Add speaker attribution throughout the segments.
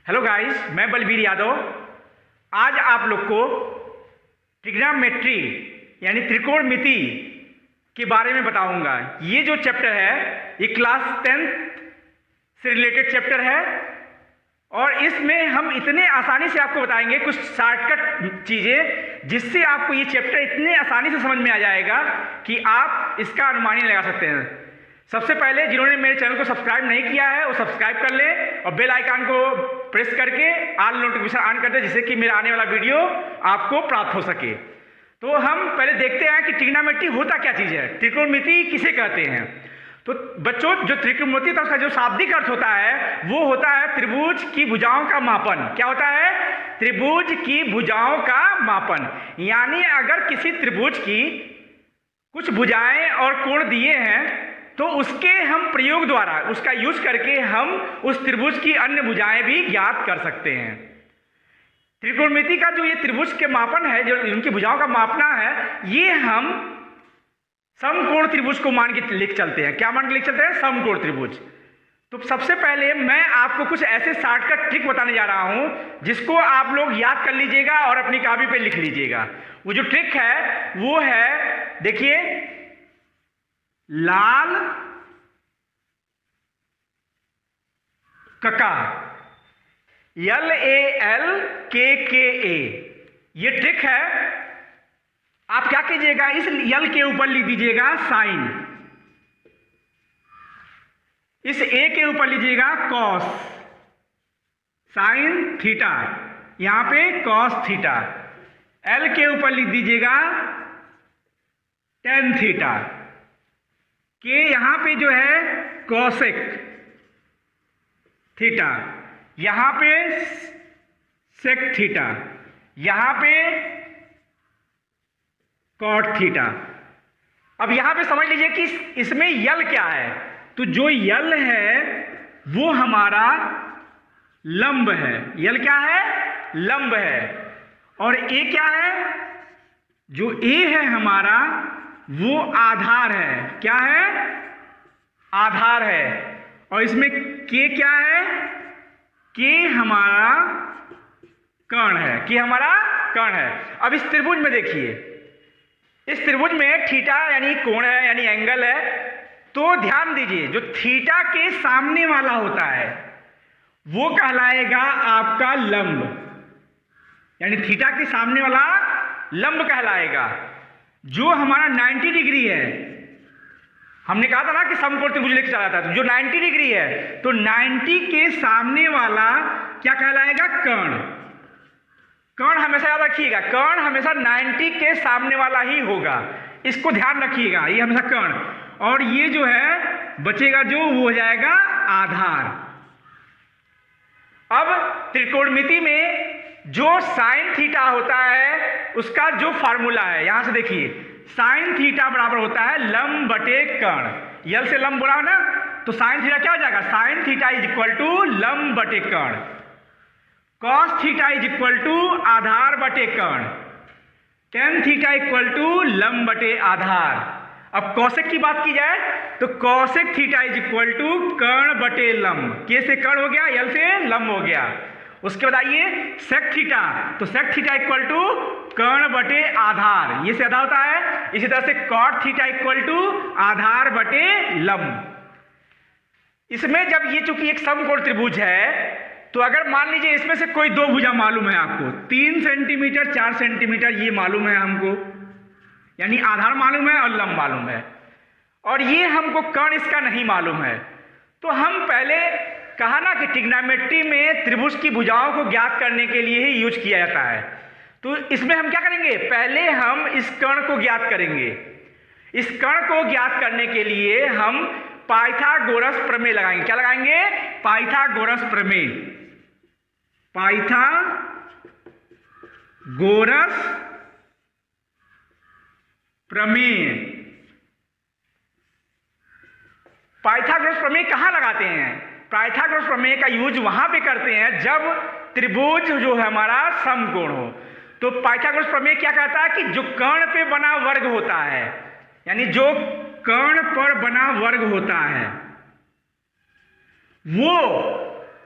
Speaker 1: Hello guys, मैं बलबीर यादव आज आप लोग को ट्रिग्नोमेट्री यानी त्रिकोणमिति के बारे में बताऊंगा। ये जो चैप्टर है ये क्लास 10th से रिलेटेड चैप्टर है और इसमें हम इतने आसानी से आपको बताएंगे कुछ शॉर्टकट चीज़ें जिससे आपको ये चैप्टर इतने आसानी से समझ में आ जाएगा कि आप इसका अनुमान ही लगा सकते हैं। सबसे पहले जिन्होंने मेरे चैनल को सब्सक्राइब नहीं किया है वो सब्सक्राइब कर ले और बेल आइकन को प्रेस करके ऑल नोटिफिकेशन ऑन कर दे जिससे कि मेरा आने वाला वीडियो आपको प्राप्त हो सके। तो हम पहले देखते हैं कि ट्रिग्नोमेट्री होता क्या चीज़ है, त्रिकोणमिति किसे कहते हैं। तो बच्चों, जो त्रिकोणमिति था उसका जो शाब्दिक अर्थ होता है वो होता है त्रिभुज की भुजाओं का मापन। क्या होता है? त्रिभुज की भुजाओं का मापन। यानी अगर किसी त्रिभुज की कुछ भुजाएं और कोण दिए हैं तो उसके हम प्रयोग द्वारा उसका यूज करके हम उस त्रिभुज की अन्य भुजाएं भी ज्ञात कर सकते हैं। त्रिकोणमिति का जो ये त्रिभुज के मापन है, जो उनकी भुजाओं का मापना है, ये हम समकोण त्रिभुज को मान के लिख चलते हैं। क्या मान के लिख चलते हैं? समकोण त्रिभुज। तो सबसे पहले मैं आपको कुछ ऐसे शॉर्टकट ट्रिक बताने जा रहा हूं जिसको आप लोग याद कर लीजिएगा और अपनी कॉपी पे लिख लीजिएगा। वो जो ट्रिक है वो है, देखिए, लाल कका LALKKA, ये ट्रिक है। आप क्या कीजिएगा, इस यल के ऊपर लिख दीजिएगा साइन, इस ए के ऊपर लीजिएगा कॉस, साइन थीटा, यहां पे कॉस थीटा। एल के ऊपर लिख दीजिएगा टेन थीटा, के यहां पे जो है कॉसेक थीटा, यहां पे सेक थीटा, यहां पे कॉट थीटा। अब यहां पे समझ लीजिए कि इसमें यल क्या है। तो जो यल है वो हमारा लंब है। यल क्या है? लंब है। और ए क्या है? जो ए है हमारा वो आधार है। क्या है? आधार है। और इसमें के क्या है? के हमारा कर्ण है। के हमारा कर्ण है। अब इस त्रिभुज में देखिए, इस त्रिभुज में थीटा यानी कोण है, यानी एंगल है। तो ध्यान दीजिए, जो थीटा के सामने वाला होता है वो कहलाएगा आपका लंब, यानी थीटा के सामने वाला लंब कहलाएगा। जो हमारा 90 डिग्री है, हमने कहा था ना कि समकोण त्रिभुज लेके चला था, तो जो 90 डिग्री है तो 90 के सामने वाला क्या कहलाएगा? कर्ण। कर्ण हमेशा याद रखिएगा, कर्ण हमेशा 90 के सामने वाला ही होगा, इसको ध्यान रखिएगा। ये हमेशा कर्ण, और ये जो है बचेगा जो वो हो जाएगा आधार। अब त्रिकोणमिति में जो साइन थीटा होता है उसका जो फार्मूला है, यहां से देखिए, साइन थीटा बराबर होता है लंब बटे कर्ण। यल से लंब बोला ना, तो साइन थीटा क्या हो जाएगा? Sine theta is equal to लंब बटे कर्ण। Cos theta is equal to आधार बटे कर्ण। टेन थीटा इक्वल टू लंब बटे आधार। अब कौशिक की बात की जाए तो cosec theta is equal to कर्ण बटे लंब। के से कर्ण हो गया, यल से लंब हो गया। उसके बाद आइए सेक थीटा, तो सेक थीटा इक्वल टू कर्ण बटे आधार, ये से आधा होता है। इसी तरह से कॉट थीटा इक्वल टू आधार बटे लंब। इसमें जब ये चूंकि एक समकोण त्रिभुज है तो अगर मान लीजिए इसमें से कोई दो भुजा मालूम है आपको, 3 सेंटीमीटर 4 सेंटीमीटर ये मालूम है हमको, यानी आधार मालूम है और लंब मालूम है, और ये हमको कर्ण इसका नहीं मालूम है। तो हम पहले कहा ना कि ट्रिग्नोमेट्री में त्रिभुज की भुजाओं को ज्ञात करने के लिए ही यूज किया जाता है। तो इसमें हम क्या करेंगे? पहले हम इस कर्ण को ज्ञात करेंगे। इस कर्ण को ज्ञात करने के लिए हम पाइथागोरस प्रमेय लगाएंगे। क्या लगाएंगे? पाइथागोरस प्रमेय। पाइथागोरस प्रमेय। पाइथागोरस प्रमेय कहां लगाते हैं? पाइथागोरस प्रमेय का यूज वहां पे करते हैं जब त्रिभुज जो है हमारा समकोण हो। तो पाइथागोरस प्रमेय क्या कहता है कि जो कर्ण पे बना वर्ग होता है, यानी जो कर्ण पर बना वर्ग होता है वो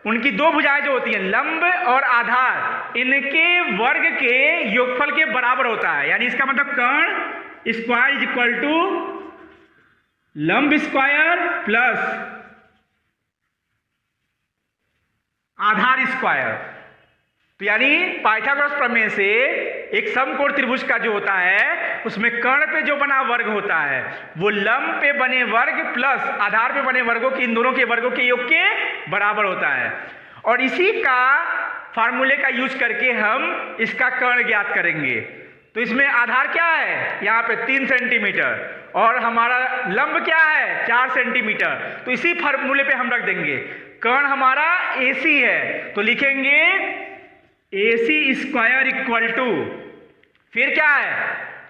Speaker 1: उनकी दो भुजाएं जो होती हैं लंब और आधार, इनके वर्ग के योगफल के बराबर होता है। यानी इसका मतलब कर्ण स्क्वायर इज इक्वल टू लंब स्क्वायर प्लस आधार स्क्वायर। तो यानी पाइथागोरस प्रमेय से एक समकोण त्रिभुज का जो होता है उसमें कर्ण पे जो बना वर्ग होता है वो लंब पे बने वर्ग प्लस आधार पे बने वर्गों के, इन दोनों के वर्गों के योग के बराबर होता है। और इसी का फार्मूले का यूज करके हम इसका कर्ण ज्ञात करेंगे। तो इसमें आधार क्या है, यहाँ पे 3 सेंटीमीटर और हमारा लंब क्या है 4 सेंटीमीटर। तो इसी फार्मूले पे हम रख देंगे। कर्ण हमारा AC है तो लिखेंगे AC स्क्वायर इक्वल टू, फिर क्या है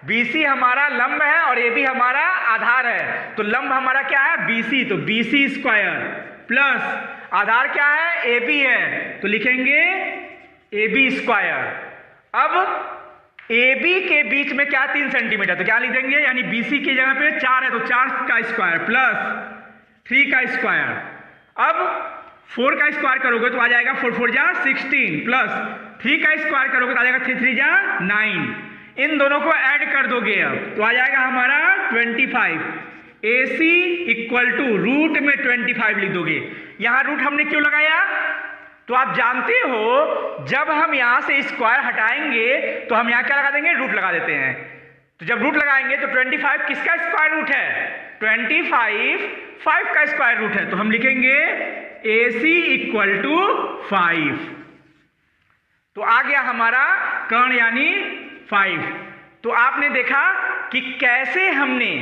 Speaker 1: BC हमारा लंब है और AB हमारा आधार है। तो लंब हमारा क्या है BC, तो BC स्क्वायर प्लस आधार क्या है AB है तो लिखेंगे AB स्क्वायर। अब AB के बीच में क्या 3 सेंटीमीटर, तो क्या लिख देंगे, यानी BC की जगह पे 4 है तो 4 का स्क्वायर प्लस 3 का स्क्वायर। अब 4 का स्क्वायर करोगे तो आ जाएगा 4 4 जा 16 प्लस 3 का स्क्वायर करोगे तो आ जाएगा 3 3 जा 9। इन दोनों को ऐड कर दोगे अब तो आ जाएगा हमारा 25। AC इक्वल टू रूट में 25 लिख दोगे। यहां रूट हमने क्यों लगाया, तो आप जानते हो जब हम यहां से स्क्वायर हटाएंगे तो हम यहां क्या लगा देंगे, रूट लगा देते हैं। तो जब रूट लगाएंगे तो 25 किसका स्क्वायर रूट है, 25 5 का स्क्वायर रूट है। तो हम लिखेंगे AC इक्वल टू 5। तो आ गया हमारा कर्ण यानी 5। तो आपने देखा कि कैसे हमने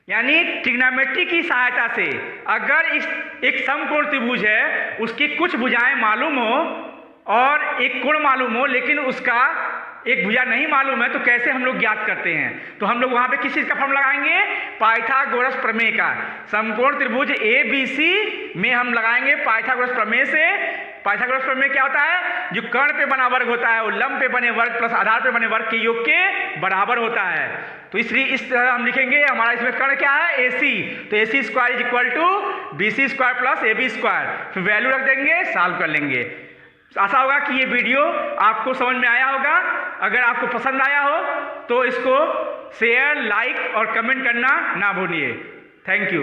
Speaker 1: यानी ट्रिग्नोमेट्री की सहायता से अगर इस एक समकोण त्रिभुज है उसकी कुछ भुजाएं मालूम हो और एक कोण मालूम हो लेकिन उसका एक भुजा नहीं मालूम है तो कैसे हम लोग ज्ञात करते हैं। तो हम लोग वहां पे किस चीज का फॉर्मूला लगाएंगे, पाइथागोरस प्रमेय का। समकोण त्रिभुज ABC में हम लगाएंगे पाइथागोरस प्रमेय से। पाइथागोरस प्रमेय क्या होता है, जो कर्ण पे बना वर्ग होता है वो लंब पे बने वर्ग प्लस आधार पे बने वर्ग के योग के बराबर होता है। तो इसलिए इस तरह हम लिखेंगे, हमारा इसमें कर्ण क्या है AC, तो AC square is equal to BC square plus AB square. फिर वैल्यू रख देंगे, सॉल्व कर लेंगे। आशा होगा कि ये वीडियो आपको समझ में आया होगा। अगर आपको पसंद आया हो तो इसको शेयर, लाइक और कमेंट करना ना भूलिए। Thank you.